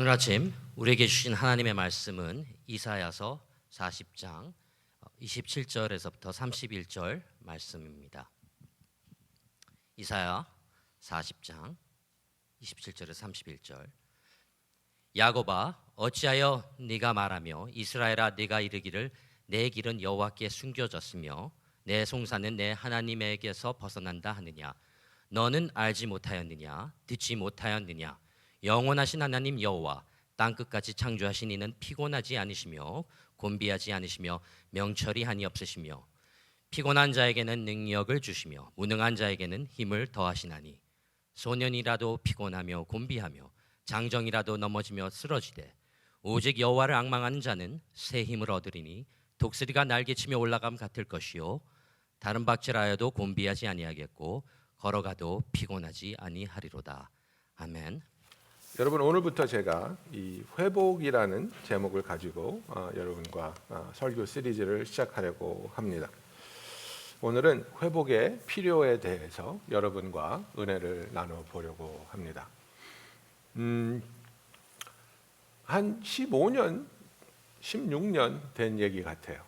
오늘 아침 우리에게 주신 하나님의 말씀은 이사야서 40장 27절에서부터 31절 말씀입니다. 이사야 40장 27절에서 31절. 야곱아, 어찌하여 네가 말하며 이스라엘아, 네가 이르기를 내 길은 여호와께 숨겨졌으며 내 송사는 내 하나님에게서 벗어난다 하느냐. 너는 알지 못하였느냐, 듣지 못하였느냐. 영원하신 하나님 여호와 땅끝까지 창조하신 이는 피곤하지 않으시며 곤비하지 않으시며 명철이 한이 없으시며 피곤한 자에게는 능력을 주시며 무능한 자에게는 힘을 더하시나니 소년이라도 피곤하며 곤비하며 장정이라도 넘어지며 쓰러지되 오직 여호와를 앙망하는 자는 새 힘을 얻으리니 독수리가 날개치며 올라감 같을 것이요 다른 박질하여도 곤비하지 아니하겠고 걸어가도 피곤하지 아니하리로다. 아멘. 여러분, 오늘부터 제가 이 회복이라는 제목을 가지고 여러분과 설교 시리즈를 시작하려고 합니다. 오늘은 회복의 필요에 대해서 여러분과 은혜를 나눠보려고 합니다. 한 15년, 16년 된 얘기 같아요.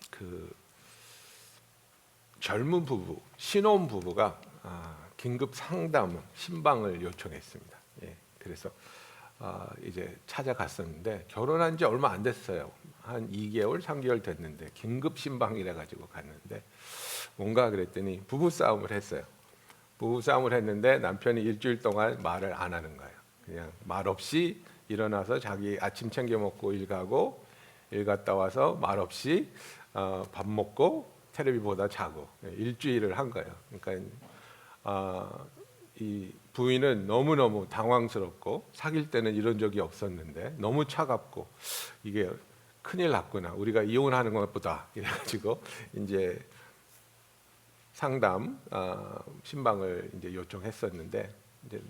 그 젊은 부부, 신혼 부부가 긴급 상담, 신방을 요청했습니다. 그래서 이제 찾아갔었는데 결혼한 지 얼마 안 됐어요. 한 2개월, 3개월 됐는데 긴급 신방이라 가지고 갔는데 뭔가 그랬더니 부부 싸움을 했어요. 부부 싸움을 했는데 남편이 일주일 동안 말을 안 하는 거예요. 그냥 말 없이 일어나서 자기 아침 챙겨 먹고 일 가고, 일 갔다 와서 말 없이 밥 먹고 텔레비 보다 자고 일주일을 한 거예요. 그러니까 이 부인은 너무너무 당황스럽고, 사귈 때는 이런 적이 없었는데 너무 차갑고 이게 큰일 났구나, 우리가 이혼하는 것보다 이래가지고 이제 상담 신방을 이제 요청했었는데, 이제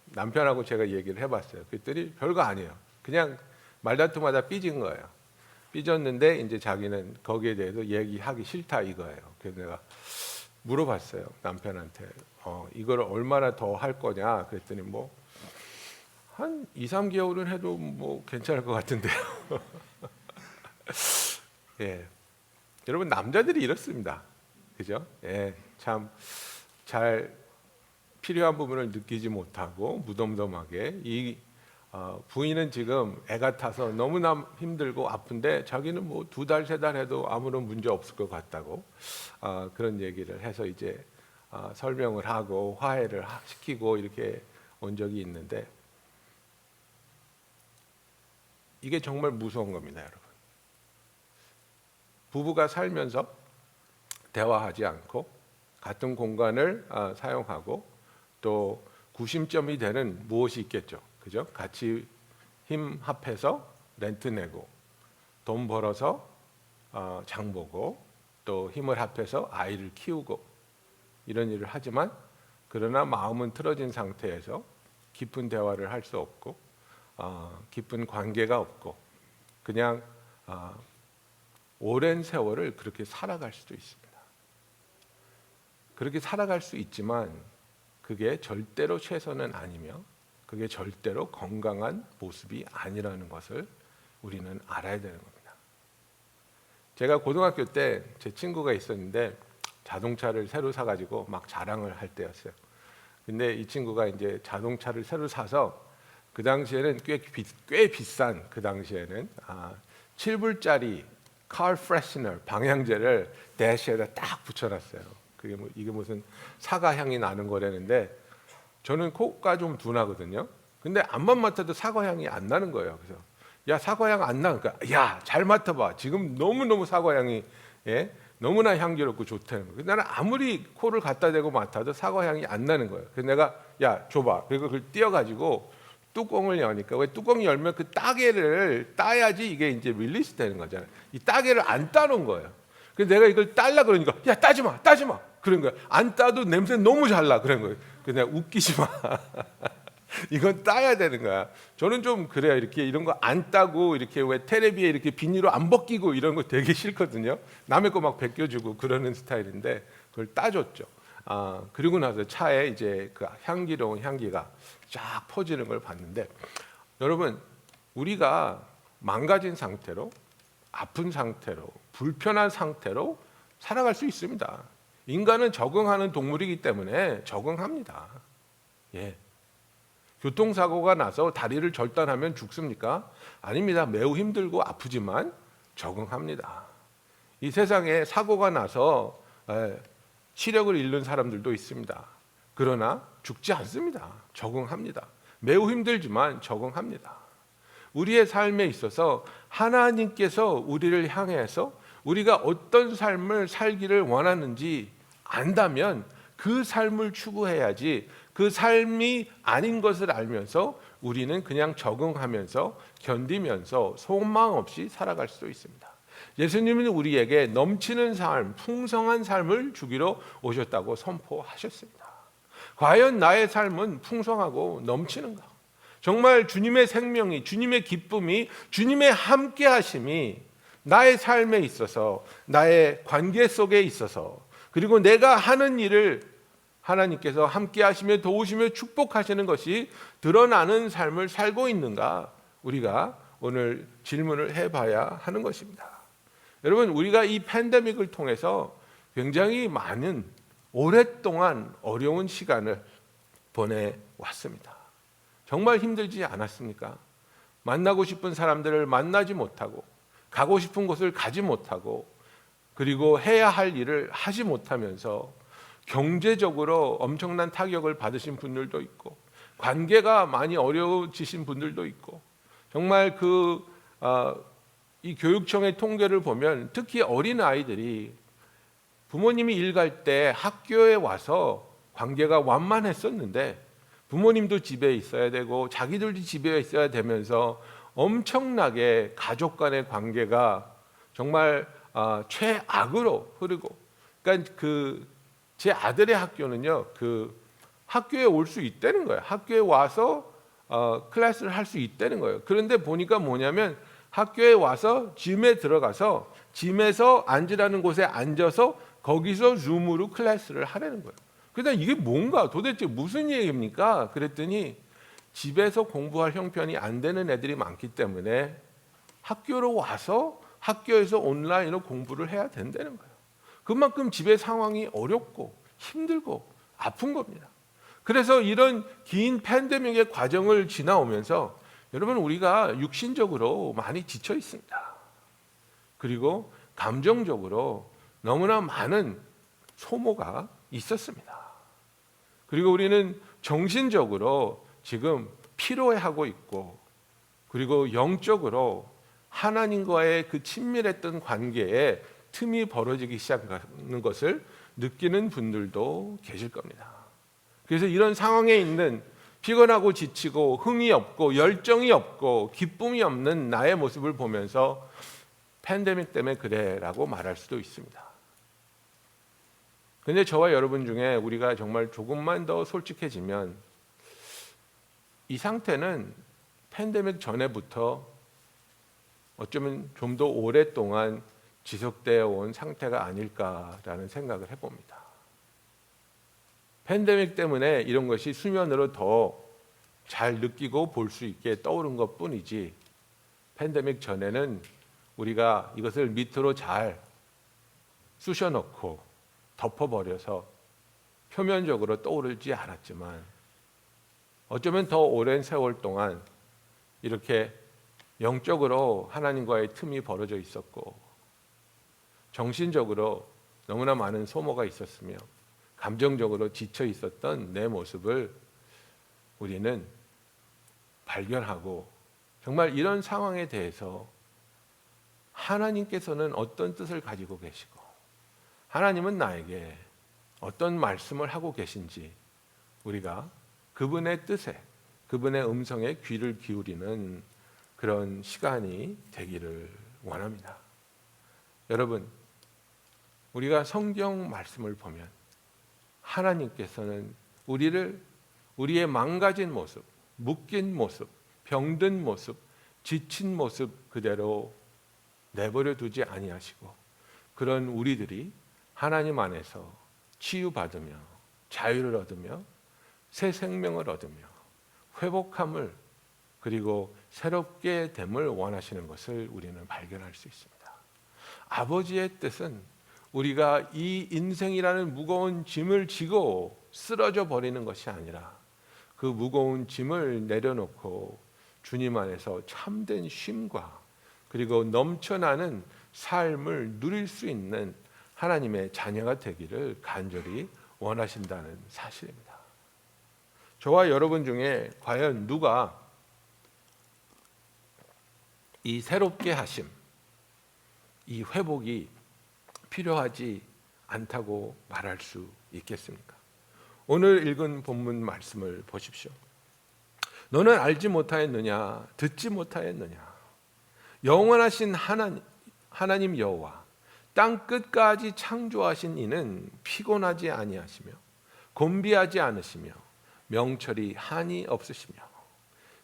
남편하고 제가 얘기를 해봤어요. 그랬더니 별거 아니에요. 그냥 말다툼하다 삐진 거예요. 삐졌는데 이제 자기는 거기에 대해서 얘기하기 싫다 이거예요. 그래서 내가 물어봤어요, 남편한테. 이걸 얼마나 더 할 거냐 그랬더니 뭐 한 2, 3개월은 해도 뭐 괜찮을 것 같은데요. 예. 여러분, 남자들이 이렇습니다. 그죠? 예. 참 잘 필요한 부분을 느끼지 못하고 무덤덤하게 이 부인은 지금 애가 타서 너무나 힘들고 아픈데 자기는 뭐 2달, 3달 해도 아무런 문제 없을 것 같다고 그런 얘기를 해서 이제 설명을 하고 화해를 시키고 이렇게 온 적이 있는데, 이게 정말 무서운 겁니다, 여러분. 부부가 살면서 대화하지 않고 같은 공간을 사용하고 또 구심점이 되는 무엇이 있겠죠, 그죠? 같이 힘 합해서 렌트 내고 돈 벌어서 장 보고 또 힘을 합해서 아이를 키우고 이런 일을 하지만, 그러나 마음은 틀어진 상태에서 깊은 대화를 할 수 없고 깊은 관계가 없고 그냥 오랜 세월을 그렇게 살아갈 수도 있습니다. 그렇게 살아갈 수 있지만 그게 절대로 최선은 아니며 그게 절대로 건강한 모습이 아니라는 것을 우리는 알아야 되는 겁니다. 제가 고등학교 때 제 친구가 있었는데 자동차를 새로 사가지고 막 자랑을 할 때였어요. 근데 이 친구가 이제 자동차를 새로 사서 그 당시에는 꽤 비싼, 그 당시에는 7불짜리 car freshener 방향제를 대시에다 딱 붙여놨어요. 그게 이게 무슨 사과 향이 나는 거라는데, 저는 코가 좀 둔하거든요. 근데 앞만 맡아도 사과 향이 안 나는 거예요. 그래서 야, 사과 향 안 나. 그러니까 야, 잘 맡아봐. 지금 너무너무 사과 향이 너무나 향기롭고 좋다는 거예요. 나는 아무리 코를 갖다 대고 맡아도 사과 향이 안 나는 거예요. 그래서 내가 야, 줘봐. 그리고 그걸 띄어가지고 뚜껑을 여니까, 왜 뚜껑이 열면 그 따개를 따야지 이게 이제 릴리스 되는 거잖아요. 이 따개를 안 따놓은 거예요. 그래서 내가 이걸 따려 그러니까 야, 따지 마, 따지 마. 그런 거예요. 안 따도 냄새 너무 잘 나. 그런 거예요. 그래서 내가 웃기지 마. 이건 따야 되는 거야. 저는 좀 그래요. 이렇게 이런 거 안 따고 이렇게 왜 텔레비에 이렇게 비닐로 안 벗기고 이런 거 되게 싫거든요. 남의 거 막 벗겨주고 그러는 스타일인데 그걸 따줬죠. 그리고 나서 차에 이제 그 향기로운 향기가 쫙 퍼지는 걸 봤는데, 여러분, 우리가 망가진 상태로, 아픈 상태로, 불편한 상태로 살아갈 수 있습니다. 인간은 적응하는 동물이기 때문에 적응합니다. 예. 교통사고가 나서 다리를 절단하면 죽습니까? 아닙니다. 매우 힘들고 아프지만 적응합니다. 이 세상에 사고가 나서 시력을 잃는 사람들도 있습니다. 그러나 죽지 않습니다. 적응합니다. 매우 힘들지만 적응합니다. 우리의 삶에 있어서 하나님께서 우리를 향해서 우리가 어떤 삶을 살기를 원하는지 안다면 그 삶을 추구해야지, 그 삶이 아닌 것을 알면서 우리는 그냥 적응하면서 견디면서 소망 없이 살아갈 수도 있습니다. 예수님은 우리에게 넘치는 삶, 풍성한 삶을 주기로 오셨다고 선포하셨습니다. 과연 나의 삶은 풍성하고 넘치는가? 정말 주님의 생명이, 주님의 기쁨이, 주님의 함께 하심이 나의 삶에 있어서, 나의 관계 속에 있어서, 그리고 내가 하는 일을 하나님께서 함께 하시며 도우시며 축복하시는 것이 드러나는 삶을 살고 있는가? 우리가 오늘 질문을 해봐야 하는 것입니다. 여러분, 우리가 이 팬데믹을 통해서 굉장히 많은 오랫동안 어려운 시간을 보내왔습니다. 정말 힘들지 않았습니까? 만나고 싶은 사람들을 만나지 못하고, 가고 싶은 곳을 가지 못하고, 그리고 해야 할 일을 하지 못하면서 경제적으로 엄청난 타격을 받으신 분들도 있고, 관계가 많이 어려워지신 분들도 있고, 정말 이 교육청의 통계를 보면 특히 어린 아이들이 부모님이 일 갈 때 학교에 와서 관계가 완만했었는데 부모님도 집에 있어야 되고 자기들도 집에 있어야 되면서 엄청나게 가족 간의 관계가 정말 최악으로 흐르고, 그러니까 제 아들의 학교는요, 학교에 올 수 있다는 거예요. 학교에 와서 클래스를 할 수 있다는 거예요. 그런데 보니까 뭐냐면 학교에 와서 짐에 들어가서 짐에서 앉으라는 곳에 앉아서 거기서 줌으로 클래스를 하라는 거예요. 그러니까 이게 뭔가 도대체 무슨 얘기입니까? 그랬더니 집에서 공부할 형편이 안 되는 애들이 많기 때문에 학교로 와서 학교에서 온라인으로 공부를 해야 된다는 거예요. 그만큼 집의 상황이 어렵고 힘들고 아픈 겁니다. 그래서 이런 긴 팬데믹의 과정을 지나오면서 여러분, 우리가 육신적으로 많이 지쳐 있습니다. 그리고 감정적으로 너무나 많은 소모가 있었습니다. 그리고 우리는 정신적으로 지금 피로해하고 있고, 그리고 영적으로 하나님과의 그 친밀했던 관계에 틈이 벌어지기 시작하는 것을 느끼는 분들도 계실 겁니다. 그래서 이런 상황에 있는 피곤하고 지치고 흥이 없고 열정이 없고 기쁨이 없는 나의 모습을 보면서 팬데믹 때문에 그래라고 말할 수도 있습니다. 근데 저와 여러분 중에 우리가 정말 조금만 더 솔직해지면 이 상태는 팬데믹 전에부터 어쩌면 좀 더 오랫동안 지속되어 온 상태가 아닐까라는 생각을 해봅니다. 팬데믹 때문에 이런 것이 수면으로 더 잘 느끼고 볼 수 있게 떠오른 것뿐이지, 팬데믹 전에는 우리가 이것을 밑으로 잘 쑤셔놓고 덮어버려서 표면적으로 떠오르지 않았지만, 어쩌면 더 오랜 세월 동안 이렇게 영적으로 하나님과의 틈이 벌어져 있었고, 정신적으로 너무나 많은 소모가 있었으며, 감정적으로 지쳐 있었던 내 모습을 우리는 발견하고, 정말 이런 상황에 대해서 하나님께서는 어떤 뜻을 가지고 계시고, 하나님은 나에게 어떤 말씀을 하고 계신지 우리가 그분의 뜻에, 그분의 음성에 귀를 기울이는 그런 시간이 되기를 원합니다. 여러분, 우리가 성경 말씀을 보면 하나님께서는 우리의 망가진 모습, 묶인 모습, 병든 모습, 지친 모습 그대로 내버려 두지 아니하시고, 그런 우리들이 하나님 안에서 치유받으며 자유를 얻으며 새 생명을 얻으며 회복함을 그리고 새롭게 됨을 원하시는 것을 우리는 발견할 수 있습니다. 아버지의 뜻은 우리가 이 인생이라는 무거운 짐을 지고 쓰러져 버리는 것이 아니라 그 무거운 짐을 내려놓고 주님 안에서 참된 쉼과 그리고 넘쳐나는 삶을 누릴 수 있는 하나님의 자녀가 되기를 간절히 원하신다는 사실입니다. 저와 여러분 중에 과연 누가 이 새롭게 하심, 이 회복이 필요하지 않다고 말할 수 있겠습니까? 오늘 읽은 본문 말씀을 보십시오. 너는 알지 못하였느냐? 듣지 못하였느냐? 영원하신 하나님 여호와 땅 끝까지 창조하신 이는 피곤하지 아니하시며 곤비하지 않으시며 명철이 한이 없으시며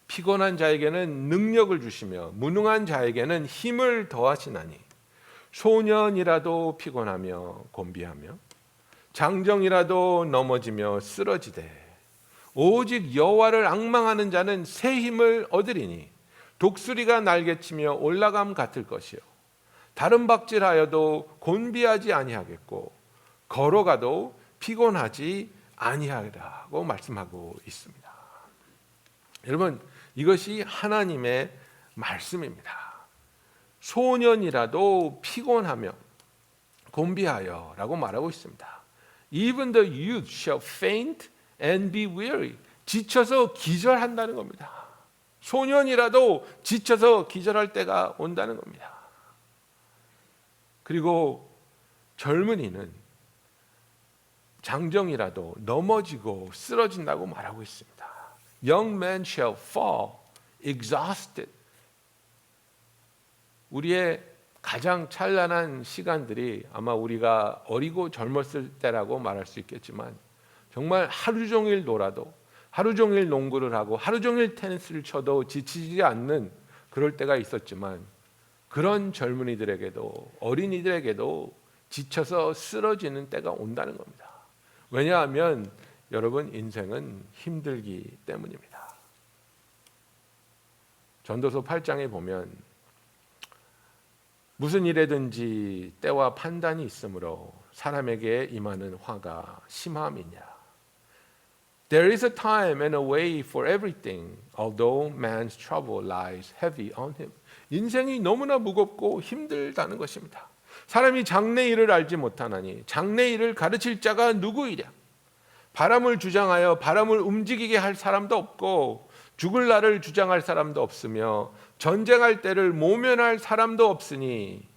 피곤한 자에게는 능력을 주시며 무능한 자에게는 힘을 더하시나니 소년이라도 피곤하며 곤비하며 장정이라도 넘어지며 쓰러지되 오직 여호와를 앙망하는 자는 새 힘을 얻으리니 독수리가 날개치며 올라감 같을 것이요 다른 박질하여도 곤비하지 아니하겠고 걸어가도 피곤하지 아니하리라고 말씀하고 있습니다. 여러분, 이것이 하나님의 말씀입니다. 소년이라도 피곤하며 곤비하여라고 말하고 있습니다. Even the youth shall faint and be weary. 지쳐서 기절한다는 겁니다. 소년이라도 지쳐서 기절할 때가 온다는 겁니다. 그리고 젊은이는 장정이라도 넘어지고 쓰러진다고 말하고 있습니다. Young men shall fall exhausted. 우리의 가장 찬란한 시간들이 아마 우리가 어리고 젊었을 때라고 말할 수 있겠지만 정말 하루 종일 놀아도 하루 종일 농구를 하고 하루 종일 테니스를 쳐도 지치지 않는 그럴 때가 있었지만 그런 젊은이들에게도 어린이들에게도 지쳐서 쓰러지는 때가 온다는 겁니다. 왜냐하면 여러분 인생은 힘들기 때문입니다. 전도서 8장에 보면 무슨 일에든지 때와 판단이 있으므로 사람에게 임하는 화가 심함이냐. There is a time and a way for everything, although man's trouble lies heavy on him. 인생이 너무나 무겁고 힘들다는 것입니다. 사람이 장래일을 알지 못하나니 장래일을 가르칠 자가 누구이랴. 바람을 주장하여 바람을 움직이게 할 사람도 없고 죽을 날을 주장할 사람도 없으며 전쟁할 때를 모면할 사람도 없으니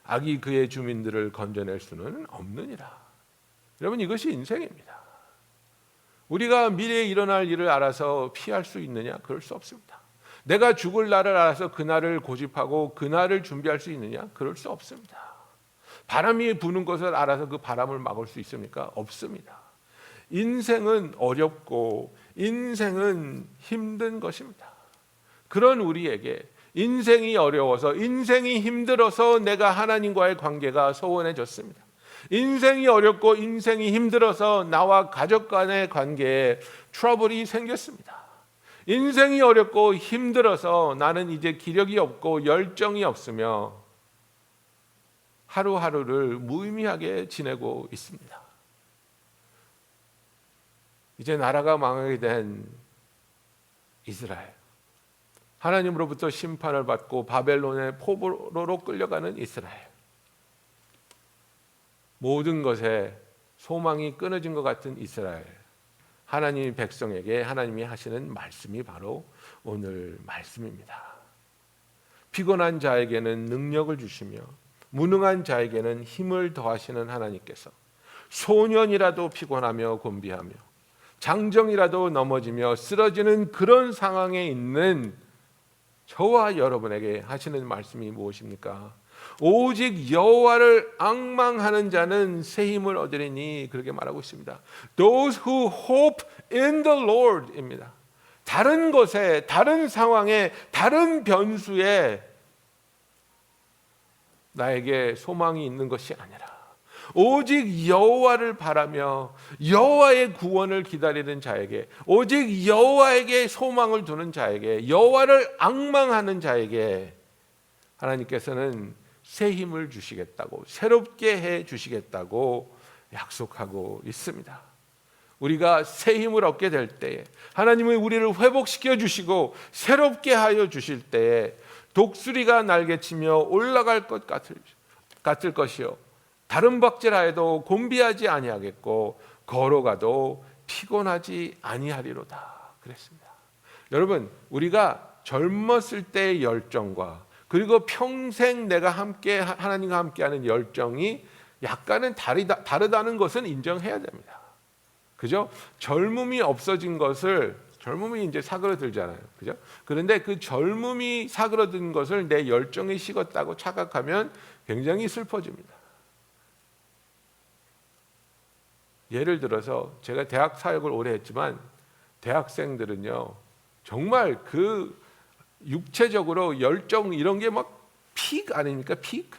악이 그의 주민들을 건져낼 수는 없느니라. 여러분, 이것이 인생입니다. 우리가 미래에 일어날 일을 알아서 피할 수 있느냐? 그럴 수 없습니다. 내가 죽을 날을 알아서 그날을 고집하고 그날을 준비할 수 있느냐? 그럴 수 없습니다. 바람이 부는 것을 알아서 그 바람을 막을 수 있습니까? 없습니다. 인생은 어렵고 인생은 힘든 것입니다. 그런 우리에게 인생이 어려워서 인생이 힘들어서 내가 하나님과의 관계가 소원해졌습니다. 인생이 어렵고 인생이 힘들어서 나와 가족 간의 관계에 트러블이 생겼습니다. 인생이 어렵고 힘들어서 나는 이제 기력이 없고 열정이 없으며 하루하루를 무의미하게 지내고 있습니다. 이제 나라가 망하게 된 이스라엘, 하나님으로부터 심판을 받고 바벨론의 포로로 끌려가는 이스라엘, 모든 것에 소망이 끊어진 것 같은 이스라엘, 하나님의 백성에게 하나님이 하시는 말씀이 바로 오늘 말씀입니다. 피곤한 자에게는 능력을 주시며 무능한 자에게는 힘을 더하시는 하나님께서 소년이라도 피곤하며 곤비하며 장정이라도 넘어지며 쓰러지는 그런 상황에 있는 저와 여러분에게 하시는 말씀이 무엇입니까? 오직 여호와를 앙망하는 자는 새 힘을 얻으리니, 그렇게 말하고 있습니다. Those who hope in the Lord입니다. 다른 것에, 다른 상황에, 다른 변수에 나에게 소망이 있는 것이 아니라 오직 여호와를 바라며 여호와의 구원을 기다리는 자에게, 오직 여호와에게 소망을 두는 자에게, 여호와를 앙망하는 자에게 하나님께서는 새 힘을 주시겠다고, 새롭게 해 주시겠다고 약속하고 있습니다. 우리가 새 힘을 얻게 될 때에, 하나님은 우리를 회복시켜 주시고 새롭게 하여 주실 때에 독수리가 날개치며 올라갈 것 같을 것이요 다른 박질하여도 곤비하지 아니하겠고 걸어가도 피곤하지 아니하리로다 그랬습니다. 여러분, 우리가 젊었을 때의 열정과 그리고 평생 내가 함께 하나님과 함께하는 열정이 약간은 다르다는 것은 인정해야 됩니다. 그죠? 젊음이 없어진 것을, 젊음이 이제 사그러들잖아요. 그죠? 그런데 그 젊음이 사그러든 것을 내 열정이 식었다고 착각하면 굉장히 슬퍼집니다. 예를 들어서 제가 대학 사역을 오래 했지만 대학생들은요 정말 그 육체적으로 열정 이런 게 막 픽 아닙니까? 픽.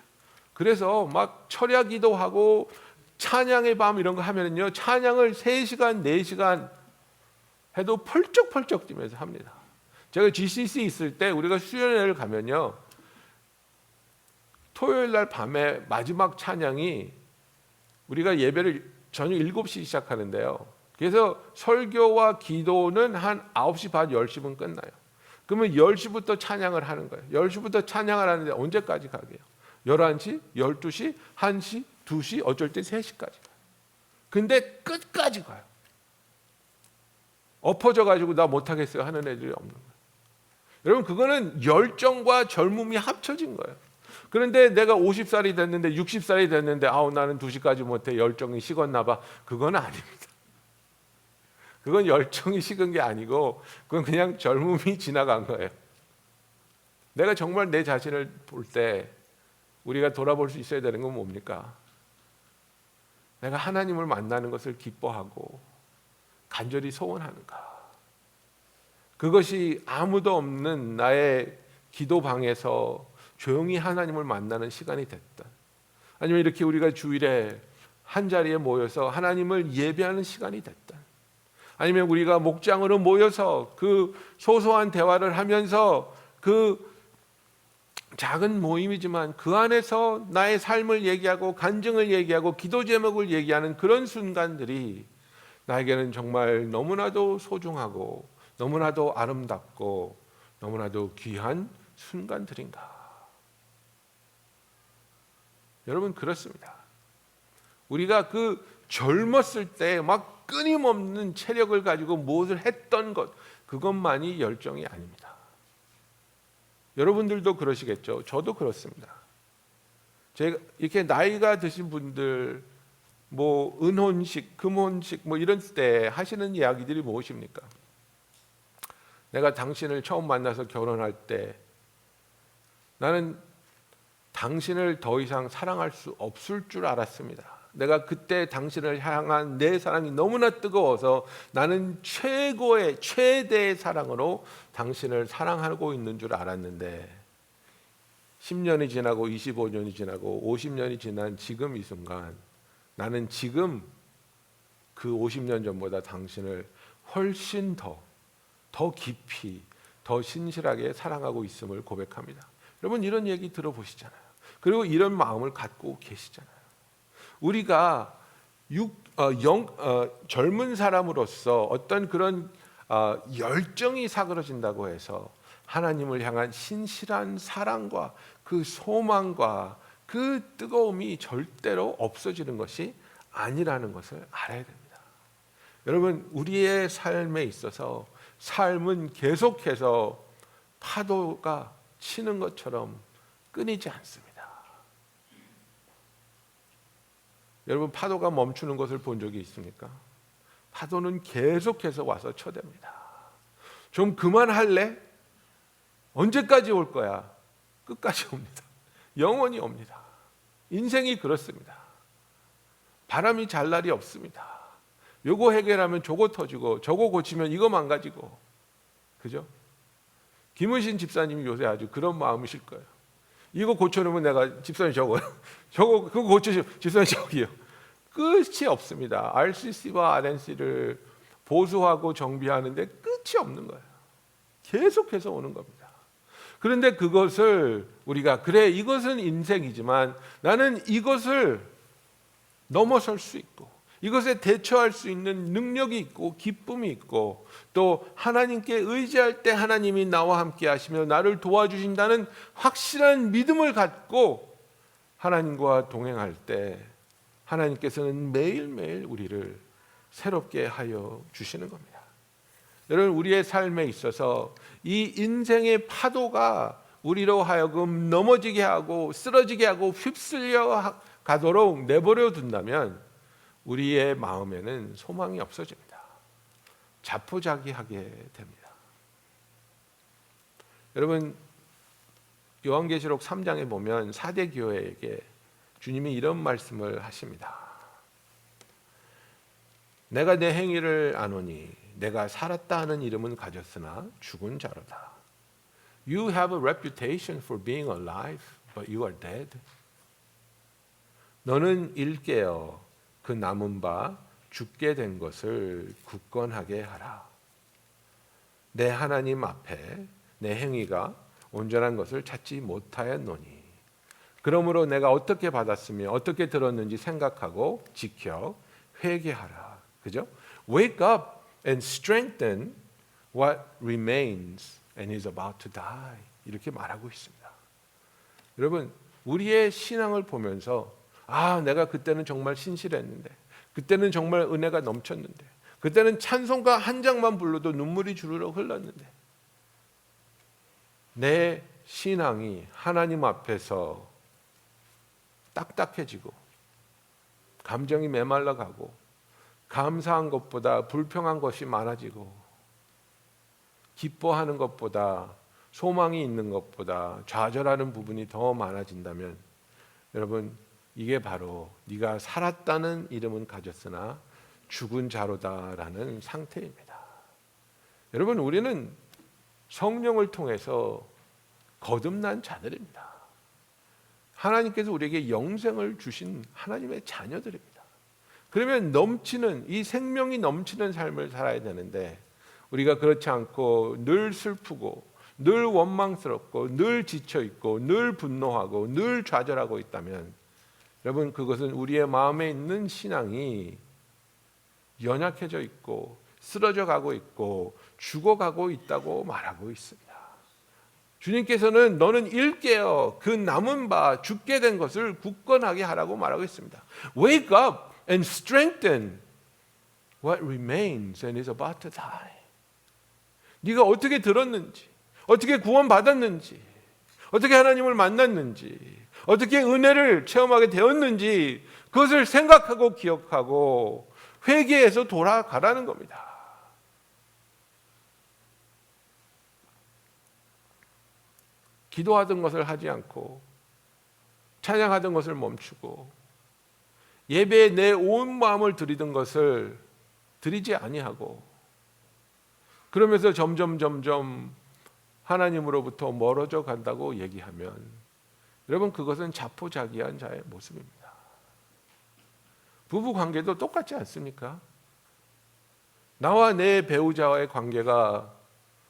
그래서 막 철야 기도하고 찬양의 밤 이런 거 하면은요 찬양을 3시간 4시간 해도 펄쩍펄쩍 뛰면서 합니다. 제가 GCC 있을 때 우리가 수련회를 가면요 토요일 날 밤에 마지막 찬양이, 우리가 예배를 저녁 7시 시작하는데요. 그래서 설교와 기도는 한 9시 반 10시면 끝나요. 그러면 10시부터 찬양을 하는 거예요. 10시부터 찬양을 하는데 언제까지 가게요? 11시, 12시, 1시, 2시, 어쩔 때 3시까지 가요. 근데 끝까지 가요. 엎어져 가지고 나 못하겠어요 하는 애들이 없는 거예요. 여러분, 그거는 열정과 젊음이 합쳐진 거예요. 그런데 내가 50살이 됐는데 60살이 됐는데 나는 2시까지 못해, 열정이 식었나 봐. 그건 아닙니다. 그건 열정이 식은 게 아니고 그건 그냥 젊음이 지나간 거예요. 내가 정말 내 자신을 볼 때 우리가 돌아볼 수 있어야 되는 건 뭡니까? 내가 하나님을 만나는 것을 기뻐하고 간절히 소원하는가? 그것이 아무도 없는 나의 기도방에서 조용히 하나님을 만나는 시간이 됐든, 아니면 이렇게 우리가 주일에 한 자리에 모여서 하나님을 예배하는 시간이 됐든, 아니면 우리가 목장으로 모여서 그 소소한 대화를 하면서 그 작은 모임이지만 그 안에서 나의 삶을 얘기하고 간증을 얘기하고 기도 제목을 얘기하는 그런 순간들이 나에게는 정말 너무나도 소중하고 너무나도 아름답고 너무나도 귀한 순간들인가. 여러분, 그렇습니다. 우리가 그 젊었을 때 막 끊임없는 체력을 가지고 무엇을 했던 것, 그것만이 열정이 아닙니다. 여러분들도 그러시겠죠. 저도 그렇습니다. 제가 이렇게 나이가 드신 분들 뭐 은혼식, 금혼식 뭐 이런 때 하시는 이야기들이 무엇입니까? 내가 당신을 처음 만나서 결혼할 때 나는 당신을 더 이상 사랑할 수 없을 줄 알았습니다. 내가 그때 당신을 향한 내 사랑이 너무나 뜨거워서 나는 최대의 사랑으로 당신을 사랑하고 있는 줄 알았는데 10년이 지나고 25년이 지나고 50년이 지난 지금 이 순간 나는 지금 그 50년 전보다 당신을 훨씬 더 깊이, 더 신실하게 사랑하고 있음을 고백합니다. 여러분, 이런 얘기 들어보시잖아요. 그리고 이런 마음을 갖고 계시잖아요. 우리가 젊은 사람으로서 어떤 그런 열정이 사그러진다고 해서 하나님을 향한 신실한 사랑과 그 소망과 그 뜨거움이 절대로 없어지는 것이 아니라는 것을 알아야 됩니다. 여러분, 우리의 삶에 있어서 삶은 계속해서 파도가 치는 것처럼 끊이지 않습니다. 여러분, 파도가 멈추는 것을 본 적이 있습니까? 파도는 계속해서 와서 쳐댑니다. 좀 그만할래? 언제까지 올 거야? 끝까지 옵니다. 영원히 옵니다. 인생이 그렇습니다. 바람이 잘 날이 없습니다. 요거 해결하면 저거 터지고 저거 고치면 이거 망가지고, 그죠? 김은신 집사님이 요새 아주 그런 마음이실 거예요. 이거 고쳐놓으면 내가 집사님 저거 그거 고쳐주면 집사님 저기요. 끝이 없습니다. RCC와 RNC를 보수하고 정비하는데 끝이 없는 거예요. 계속해서 오는 겁니다. 그런데 그것을 우리가 그래 이것은 인생이지만 나는 이것을 넘어설 수 있고 이것에 대처할 수 있는 능력이 있고 기쁨이 있고 또 하나님께 의지할 때 하나님이 나와 함께 하시며 나를 도와주신다는 확실한 믿음을 갖고 하나님과 동행할 때 하나님께서는 매일매일 우리를 새롭게 하여 주시는 겁니다. 여러분 우리의 삶에 있어서 이 인생의 파도가 우리로 하여금 넘어지게 하고 쓰러지게 하고 휩쓸려 가도록 내버려 둔다면 우리의 마음에는 소망이 없어집니다. 자포자기하게 됩니다. 여러분 요한계시록 3장에 보면 4대 교회에게 주님이 이런 말씀을 하십니다. 내가 내 행위를 아노니 내가 살았다 하는 이름은 가졌으나 죽은 자로다. You have a reputation for being alive, but you are dead. 너는 일깨어 그 남은 바 죽게 된 것을 굳건하게 하라. 내 하나님 앞에 내 행위가 온전한 것을 찾지 못하였노니 그러므로 내가 어떻게 받았으며 어떻게 들었는지 생각하고 지켜 회개하라. 그죠? Wake up and strengthen what remains and is about to die. 이렇게 말하고 있습니다. 여러분 우리의 신앙을 보면서 내가 그때는 정말 신실했는데 그때는 정말 은혜가 넘쳤는데 그때는 찬송가 한 장만 불러도 눈물이 주르륵 흘렀는데 내 신앙이 하나님 앞에서 딱딱해지고 감정이 메말라가고 감사한 것보다 불평한 것이 많아지고 기뻐하는 것보다 소망이 있는 것보다 좌절하는 부분이 더 많아진다면 여러분 이게 바로 네가 살았다는 이름은 가졌으나 죽은 자로다라는 상태입니다. 여러분 우리는 성령을 통해서 거듭난 자들입니다. 하나님께서 우리에게 영생을 주신 하나님의 자녀들입니다. 그러면 넘치는 이 생명이 넘치는 삶을 살아야 되는데 우리가 그렇지 않고 늘 슬프고 늘 원망스럽고 늘 지쳐있고 늘 분노하고 늘 좌절하고 있다면 여러분 그것은 우리의 마음에 있는 신앙이 연약해져 있고 쓰러져 가고 있고 죽어가고 있다고 말하고 있습니다. 주님께서는 너는 일깨어 그 남은 바 죽게 된 것을 굳건하게 하라고 말하고 있습니다. Wake up and strengthen what remains and is about to die. 네가 어떻게 들었는지, 어떻게 구원받았는지, 어떻게 하나님을 만났는지, 어떻게 은혜를 체험하게 되었는지 그것을 생각하고 기억하고 회개해서 돌아가라는 겁니다. 기도하던 것을 하지 않고 찬양하던 것을 멈추고 예배에 내 온 마음을 드리던 것을 드리지 아니하고 그러면서 점점 하나님으로부터 멀어져 간다고 얘기하면 여러분 그것은 자포자기한 자의 모습입니다. 부부 관계도 똑같지 않습니까? 나와 내 배우자와의 관계가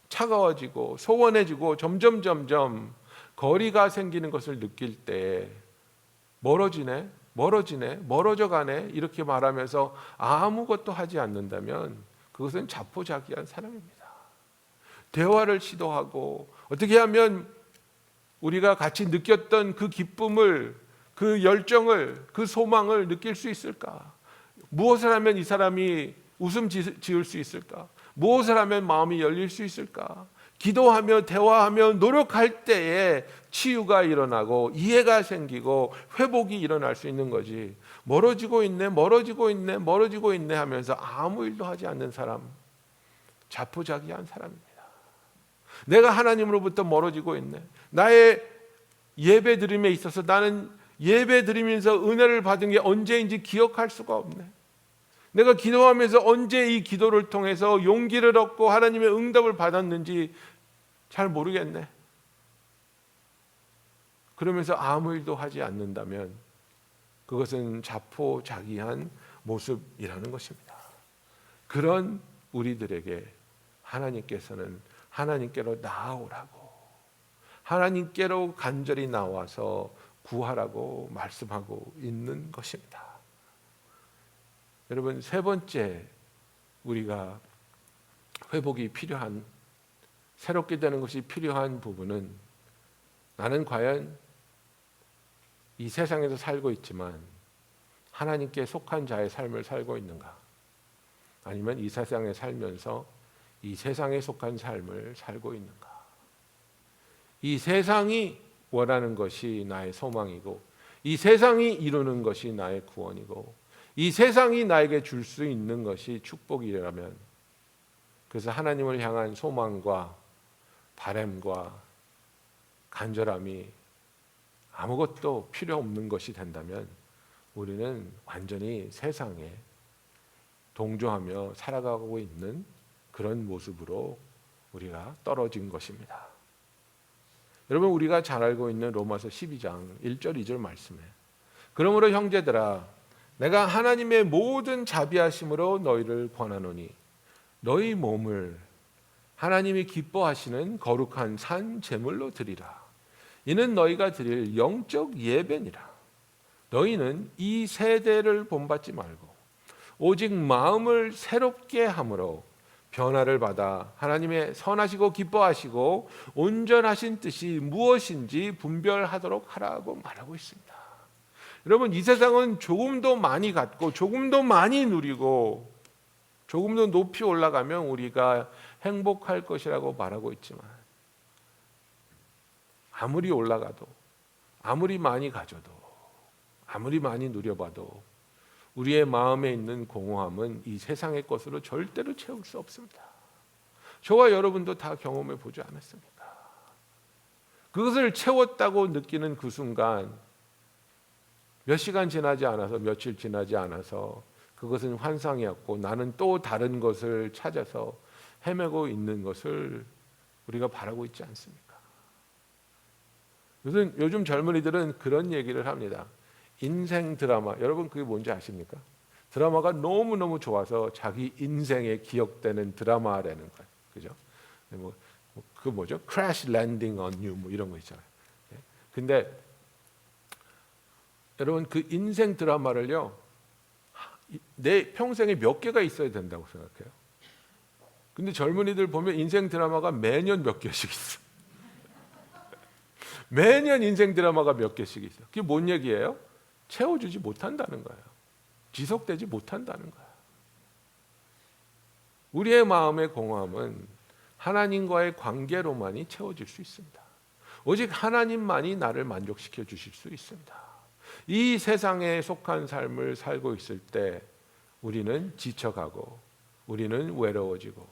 차가워지고 소원해지고 점점 거리가 생기는 것을 느낄 때 멀어져 가네 이렇게 말하면서 아무것도 하지 않는다면 그것은 자포자기한 사람입니다. 대화를 시도하고 어떻게 하면 우리가 같이 느꼈던 그 기쁨을 그 열정을 그 소망을 느낄 수 있을까? 무엇을 하면 이 사람이 웃음 지을 수 있을까? 무엇을 하면 마음이 열릴 수 있을까? 기도하며 대화하며 노력할 때에 치유가 일어나고 이해가 생기고 회복이 일어날 수 있는 거지. 멀어지고 있네 하면서 아무 일도 하지 않는 사람, 자포자기한 사람입니다. 내가 하나님으로부터 멀어지고 있네. 나의 예배 드림에 있어서 나는 예배 드리면서 은혜를 받은 게 언제인지 기억할 수가 없네. 내가 기도하면서 언제 이 기도를 통해서 용기를 얻고 하나님의 응답을 받았는지 잘 모르겠네. 그러면서 아무 일도 하지 않는다면 그것은 자포자기한 모습이라는 것입니다. 그런 우리들에게 하나님께서는 하나님께로 나아오라고, 하나님께로 간절히 나와서 구하라고 말씀하고 있는 것입니다. 여러분, 세 번째 우리가 회복이 필요한, 새롭게 되는 것이 필요한 부분은, 나는 과연 이 세상에서 살고 있지만 하나님께 속한 자의 삶을 살고 있는가? 아니면 이 세상에 살면서 이 세상에 속한 삶을 살고 있는가? 이 세상이 원하는 것이 나의 소망이고, 이 세상이 이루는 것이 나의 구원이고, 이 세상이 나에게 줄 수 있는 것이 축복이라면, 그래서 하나님을 향한 소망과 바람과 간절함이 아무것도 필요 없는 것이 된다면 우리는 완전히 세상에 동조하며 살아가고 있는 그런 모습으로 우리가 떨어진 것입니다. 여러분, 우리가 잘 알고 있는 로마서 12장 1절 2절 말씀에, 그러므로 형제들아 내가 하나님의 모든 자비하심으로 너희를 권하노니 너희 몸을 하나님이 기뻐하시는 거룩한 산 제물로 드리라. 이는 너희가 드릴 영적 예배니라. 너희는 이 세대를 본받지 말고 오직 마음을 새롭게 함으로 변화를 받아 하나님의 선하시고 기뻐하시고 온전하신 뜻이 무엇인지 분별하도록 하라고 말하고 있습니다. 여러분, 이 세상은 조금 더 많이 갖고 조금 더 많이 누리고 조금 더 높이 올라가면 우리가 행복할 것이라고 말하고 있지만, 아무리 올라가도, 아무리 많이 가져도, 아무리 많이 누려봐도 우리의 마음에 있는 공허함은 이 세상의 것으로 절대로 채울 수 없습니다. 저와 여러분도 다 경험해 보지 않았습니까? 그것을 채웠다고 느끼는 그 순간, 몇 시간 지나지 않아서, 며칠 지나지 않아서 그것은 환상이었고 나는 또 다른 것을 찾아서 헤매고 있는 것을 우리가 바라고 있지 않습니까? 요즘 젊은이들은 그런 얘기를 합니다. 인생 드라마, 여러분 그게 뭔지 아십니까? 드라마가 너무너무 좋아서 자기 인생에 기억되는 드라마라는 거예요. 그죠? 그 뭐죠? Crash Landing on You 뭐 이런 거 있잖아요. 근데 여러분, 그 인생 드라마를요, 내 평생에 몇 개가 있어야 된다고 생각해요. 근데 젊은이들 보면 인생 드라마가 매년 몇 개씩 있어. 매년 인생 드라마가 몇 개씩 있어. 그게 뭔 얘기예요? 채워주지 못한다는 거예요. 지속되지 못한다는 거예요. 우리의 마음의 공허함은 하나님과의 관계로만이 채워질 수 있습니다. 오직 하나님만이 나를 만족시켜 주실 수 있습니다. 이 세상에 속한 삶을 살고 있을 때 우리는 지쳐가고, 우리는 외로워지고,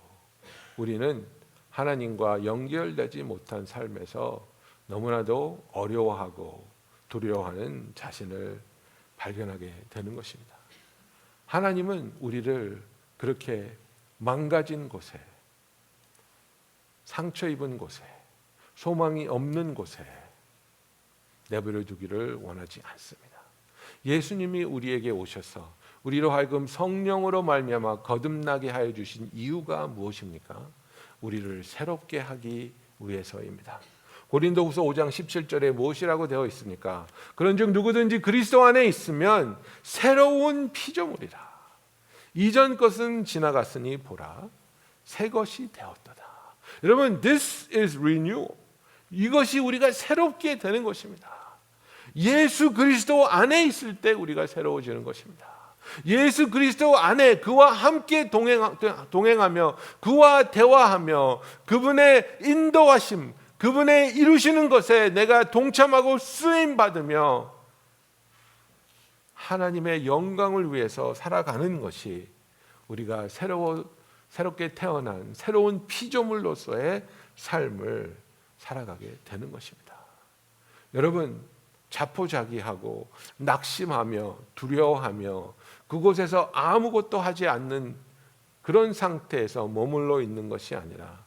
우리는 하나님과 연결되지 못한 삶에서 너무나도 어려워하고 두려워하는 자신을 발견하게 되는 것입니다. 하나님은 우리를 그렇게 망가진 곳에, 상처 입은 곳에, 소망이 없는 곳에 내버려 두기를 원하지 않습니다. 예수님이 우리에게 오셔서 우리로 하여금 성령으로 말미암아 거듭나게 하여 주신 이유가 무엇입니까? 우리를 새롭게 하기 위해서입니다. 고린도후서 5장 17절에 무엇이라고 되어 있습니까? 그런즉 누구든지 그리스도 안에 있으면 새로운 피조물이라. 이전 것은 지나갔으니 보라, 새 것이 되었도다. 여러분, this is renewal. 이것이 우리가 새롭게 되는 것입니다. 예수 그리스도 안에 있을 때 우리가 새로워지는 것입니다. 예수 그리스도 안에 그와 함께 동행하며 그와 대화하며 그분의 인도하심, 그분의 이루시는 것에 내가 동참하고 쓰임 받으며 하나님의 영광을 위해서 살아가는 것이 우리가 새롭게 태어난 새로운 피조물로서의 삶을 살아가게 되는 것입니다. 여러분, 자포자기하고 낙심하며 두려워하며 그곳에서 아무것도 하지 않는 그런 상태에서 머물러 있는 것이 아니라,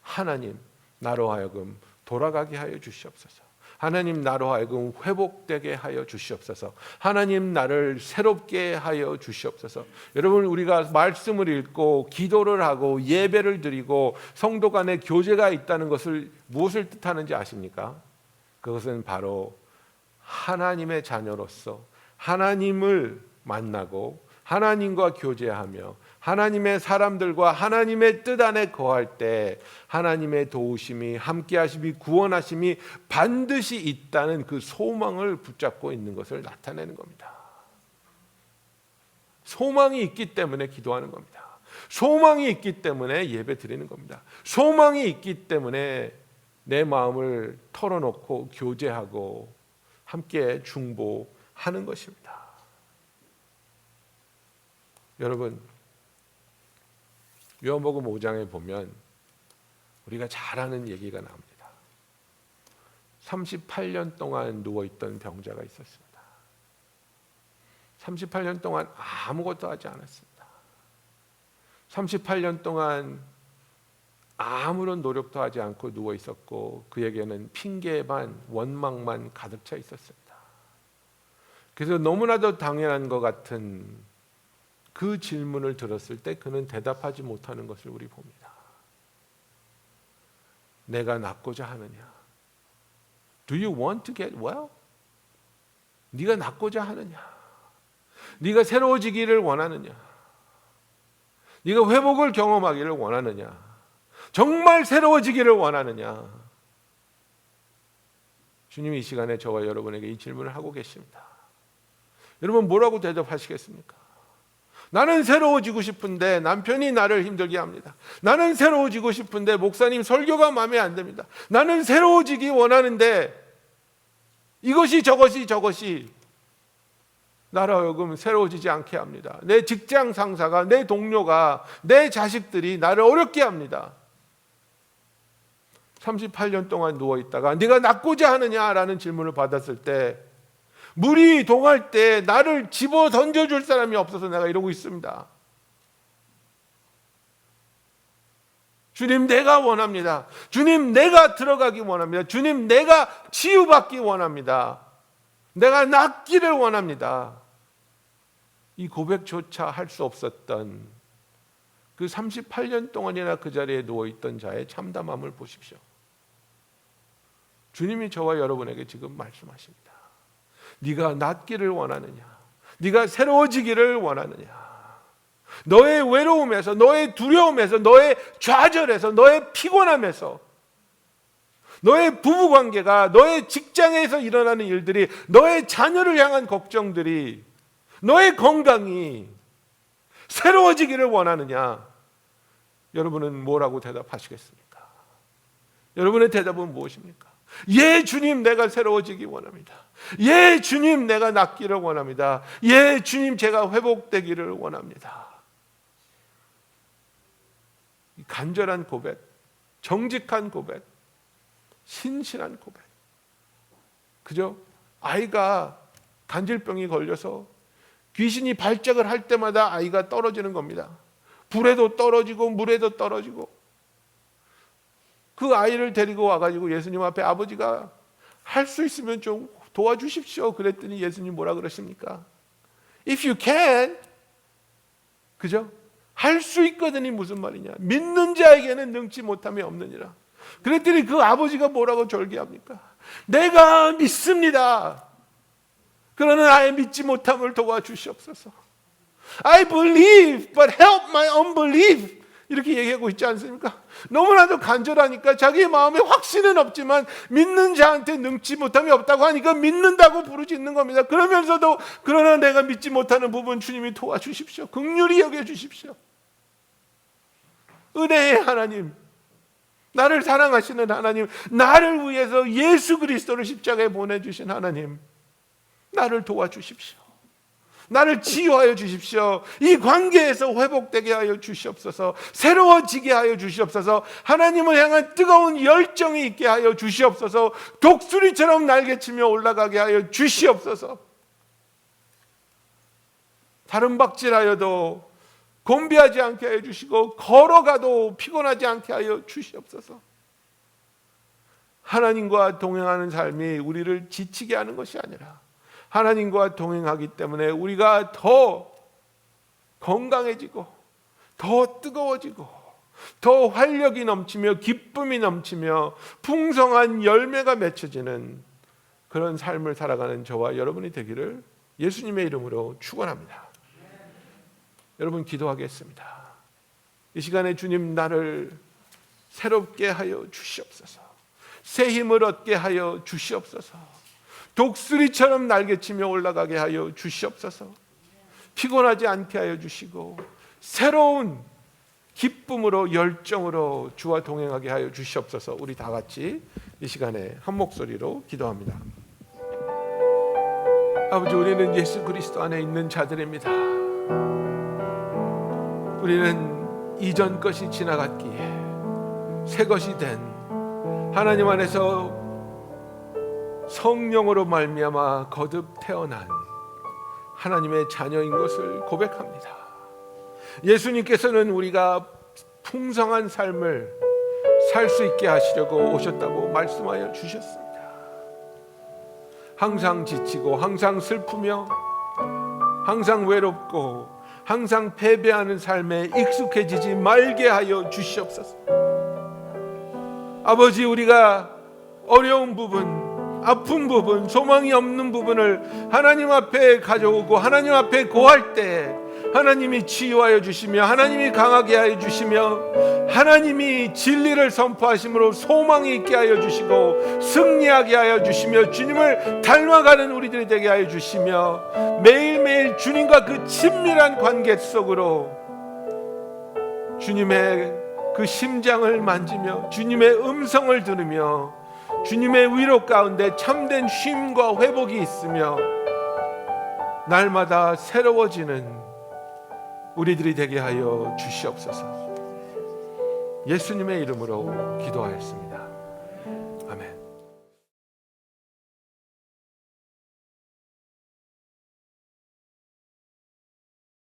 하나님, 나로 하여금 돌아가게 하여 주시옵소서. 하나님 나로 하여금 회복되게 하여 주시옵소서. 하나님 나를 새롭게 하여 주시옵소서. 여러분, 우리가 말씀을 읽고 기도를 하고 예배를 드리고 성도 간의 교제가 있다는 것을 무엇을 뜻하는지 아십니까? 그것은 바로 하나님의 자녀로서 하나님을 만나고 하나님과 교제하며 하나님의 사람들과 하나님의 뜻 안에 거할 때 하나님의 도우심이, 함께 하심이, 구원하심이 반드시 있다는 그 소망을 붙잡고 있는 것을 나타내는 겁니다. 소망이 있기 때문에 기도하는 겁니다. 소망이 있기 때문에 예배 드리는 겁니다. 소망이 있기 때문에 내 마음을 털어놓고 교제하고 함께 중보하는 것입니다. 여러분, 요한복음 5장에 보면 우리가 잘 아는 얘기가 나옵니다. 38년 동안 누워있던 병자가 있었습니다. 38년 동안 아무것도 하지 않았습니다. 38년 동안 아무런 노력도 하지 않고 누워있었고 그에게는 핑계만, 원망만 가득 차 있었습니다. 그래서 너무나도 당연한 것 같은 그 질문을 들었을 때 그는 대답하지 못하는 것을 우리 봅니다. 내가 낫고자 하느냐? Do you want to get well? 네가 낫고자 하느냐? 네가 새로워지기를 원하느냐? 네가 회복을 경험하기를 원하느냐? 정말 새로워지기를 원하느냐? 주님이 이 시간에 저와 여러분에게 이 질문을 하고 계십니다. 여러분, 뭐라고 대답하시겠습니까? 나는 새로워지고 싶은데 남편이 나를 힘들게 합니다. 나는 새로워지고 싶은데 목사님 설교가 마음에 안 듭니다. 나는 새로워지기 원하는데 이것이 저것이 나로 하여금 새로워지지 않게 합니다. 내 직장 상사가, 내 동료가, 내 자식들이 나를 어렵게 합니다. 38년 동안 누워있다가 네가 낫고자 하느냐라는 질문을 받았을 때 물이 동할 때 나를 집어 던져줄 사람이 없어서 내가 이러고 있습니다. 주님, 내가 원합니다. 주님, 내가 들어가기 원합니다. 주님, 내가 치유받기 원합니다. 내가 낫기를 원합니다. 이 고백조차 할 수 없었던 그 38년 동안이나 그 자리에 누워있던 자의 참담함을 보십시오. 주님이 저와 여러분에게 지금 말씀하십니다. 네가 낫기를 원하느냐? 네가 새로워지기를 원하느냐? 너의 외로움에서, 너의 두려움에서, 너의 좌절에서, 너의 피곤함에서, 너의 부부관계가, 너의 직장에서 일어나는 일들이, 너의 자녀를 향한 걱정들이, 너의 건강이 새로워지기를 원하느냐? 여러분은 뭐라고 대답하시겠습니까? 여러분의 대답은 무엇입니까? 예, 주님, 내가 새로워지기 원합니다. 예, 주님, 내가 낫기를 원합니다. 예, 주님, 제가 회복되기를 원합니다. 간절한 고백, 정직한 고백, 신실한 고백. 그죠? 아이가 간질병이 걸려서 귀신이 발작을 할 때마다 아이가 떨어지는 겁니다. 불에도 떨어지고 물에도 떨어지고. 그 아이를 데리고 와가지고 예수님 앞에 아버지가 할 수 있으면 좀 도와주십시오. 그랬더니 예수님 뭐라 그러십니까? If you can, 그죠? 할 수 있거든이 무슨 말이냐? 믿는 자에게는 능치 못함이 없느니라. 그랬더니 그 아버지가 뭐라고 절개합니까? 내가 믿습니다. 그러나 나의 믿지 못함을 도와주시옵소서. I believe, but help my unbelief. 이렇게 얘기하고 있지 않습니까? 너무나도 간절하니까 자기의 마음에 확신은 없지만 믿는 자한테 능치 못함이 없다고 하니까 믿는다고 부르짖는 겁니다. 그러면서도 그러나 내가 믿지 못하는 부분 주님이 도와주십시오. 긍휼히 여겨주십시오. 은혜의 하나님, 나를 사랑하시는 하나님, 나를 위해서 예수 그리스도를 십자가에 보내주신 하나님, 나를 도와주십시오. 나를 치유하여 주십시오. 이 관계에서 회복되게 하여 주시옵소서. 새로워지게 하여 주시옵소서. 하나님을 향한 뜨거운 열정이 있게 하여 주시옵소서. 독수리처럼 날개치며 올라가게 하여 주시옵소서. 다른 박질하여도 곤비하지 않게 하여 주시고 걸어가도 피곤하지 않게 하여 주시옵소서. 하나님과 동행하는 삶이 우리를 지치게 하는 것이 아니라 하나님과 동행하기 때문에 우리가 더 건강해지고 더 뜨거워지고 더 활력이 넘치며 기쁨이 넘치며 풍성한 열매가 맺혀지는 그런 삶을 살아가는 저와 여러분이 되기를 예수님의 이름으로 축원합니다. 여러분, 기도하겠습니다. 이 시간에 주님, 나를 새롭게 하여 주시옵소서. 새 힘을 얻게 하여 주시옵소서. 독수리처럼 날개치며 올라가게 하여 주시옵소서. 피곤하지 않게 하여 주시고 새로운 기쁨으로 열정으로 주와 동행하게 하여 주시옵소서. 우리 다 같이 이 시간에 한 목소리로 기도합니다. 아버지, 우리는 예수 그리스도 안에 있는 자들입니다. 우리는 이전 것이 지나갔기에 새 것이 된 하나님 안에서 성령으로 말미암아 거듭 태어난 하나님의 자녀인 것을 고백합니다. 예수님께서는 우리가 풍성한 삶을 살 수 있게 하시려고 오셨다고 말씀하여 주셨습니다. 항상 지치고 항상 슬프며 항상 외롭고 항상 패배하는 삶에 익숙해지지 말게 하여 주시옵소서. 아버지, 우리가 어려운 부분, 아픈 부분, 소망이 없는 부분을 하나님 앞에 가져오고 하나님 앞에 고할 때 하나님이 치유하여 주시며 하나님이 강하게 하여 주시며 하나님이 진리를 선포하심으로 소망이 있게 하여 주시고 승리하게 하여 주시며 주님을 닮아가는 우리들이 되게 하여 주시며 매일매일 주님과 그 친밀한 관계 속으로 주님의 그 심장을 만지며 주님의 음성을 들으며 주님의 위로 가운데 참된 쉼과 회복이 있으며 날마다 새로워지는 우리들이 되게 하여 주시옵소서. 예수님의 이름으로 기도하였습니다.